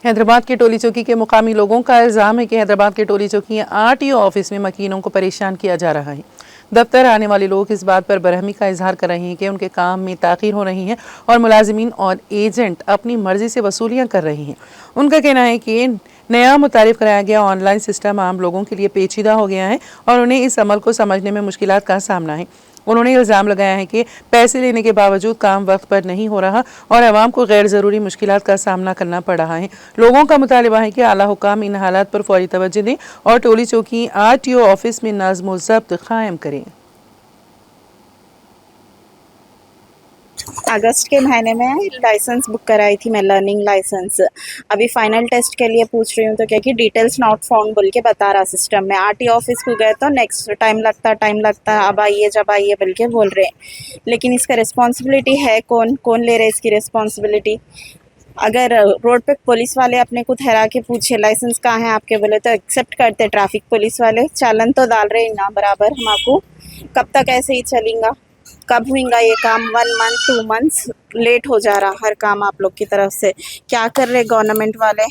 हैदराबाद के टोली चौकी के मुकामी लोगों का इल्ज़ाम है कि हैदराबाद के टोली चौकी आरटीओ ऑफिस में मकीनों को परेशान किया जा रहा है। दफ्तर आने वाले लोग इस बात पर बरहमी का इजहार कर रहे हैं कि उनके काम में ताख़ीर हो रही है और मुलाजिमीन और एजेंट अपनी मर्जी से वसूलियाँ कर रहे हैं। उनका कहना है कि नया मुतारिफ कराया गया ऑनलाइन सिस्टम आम लोगों के लिए पेचीदा हो गया है और उन्हें इस अमल को समझने में मुश्किलात का सामना है। उन्होंने इल्ज़ाम लगाया है कि पैसे लेने के बावजूद काम वक्त पर नहीं हो रहा और अवाम को गैर ज़रूरी मुश्किलात का सामना करना पड़ रहा है। लोगों का मुतालिबा है कि आला हुकाम इन हालात पर फौरी तवज्जो दें और टोली चौकी आरटीओ ऑफिस में नज़्म व ज़ब्त कायम करें। अगस्त के महीने में लाइसेंस बुक कराई थी मैं, लर्निंग लाइसेंस। अभी फाइनल टेस्ट के लिए पूछ रही हूँ तो क्या कि डिटेल्स नॉट फाउंड बोल के बता रहा सिस्टम में। आरटीओ ऑफिस को गए तो नेक्स्ट टाइम लगता है, अब आइए जब आइए बोल के बोल रहे हैं। लेकिन इसका रिस्पॉन्सिबिलिटी है कौन ले रहे इसकी रिस्पॉन्सिबिलिटी? अगर रोड पे पुलिस वाले अपने को ठहरा के पूछे लाइसेंस कहाँ है आपके, बोले तो एक्सेप्ट करते ट्रैफिक पुलिस वाले, चालन तो डाल रहे हैं ना बराबर हमको। कब तक ऐसे ही चलेगा? कब होगा ये काम? 1 मंथ 2 मंथ्स लेट हो जा रहा हर काम आप लोग की तरफ से। क्या कर रहे गवर्नमेंट वाले?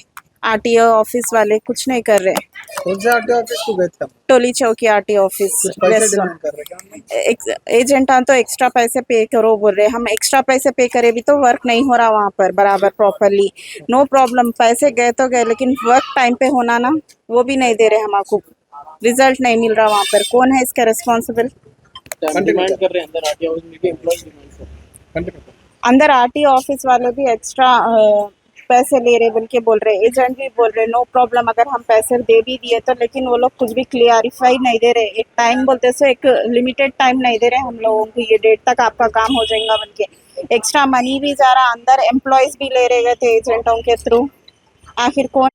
आरटीओ ऑफिस वाले कुछ नहीं कर रहे। कौन से आरटीओ ऑफिस को गए थे आप? टोली चौकी आरटीओ ऑफिस कुछ पैसे वेस्ट डिमांड कर रहे हैं क्या? एजेंट तो एक्स्ट्रा पैसे पे करो बोल रहे। हम एक्स्ट्रा पैसे पे करे भी तो वर्क नहीं हो रहा वहाँ पर बराबर प्रॉपरली। नो प्रॉब्लम, पैसे गए तो गए लेकिन वर्क टाइम पे होना ना, वो भी नहीं दे रहे हमको। रिजल्ट नहीं मिल रहा वहाँ पर। कौन है इसका रिस्पॉन्सिबल? डिमांड कर रहे हैं अंदर आरटीओ ऑफिस में भी एम्प्लॉयज डिमांड कर रहे हैं। अंदर आरटीओ ऑफिस वाले भी एक्स्ट्रा पैसे ले रहे बोल के बोल रहे। एजेंट भी बोल रहे नो प्रॉब्लम, अगर हम पैसे दे भी दिए तो, लेकिन वो लोग कुछ भी क्लियरिफाई नहीं दे रहे। एक टाइम बोलते सो एक लिमिटेड टाइम नहीं दे रहे हम लोगों को, ये डेट तक आपका काम हो जाएगा बोल के। एक्स्ट्रा मनी भी जा रहा, अंदर एम्प्लॉयज भी ले रहे गए थे एजेंटों के थ्रू। आखिर कौन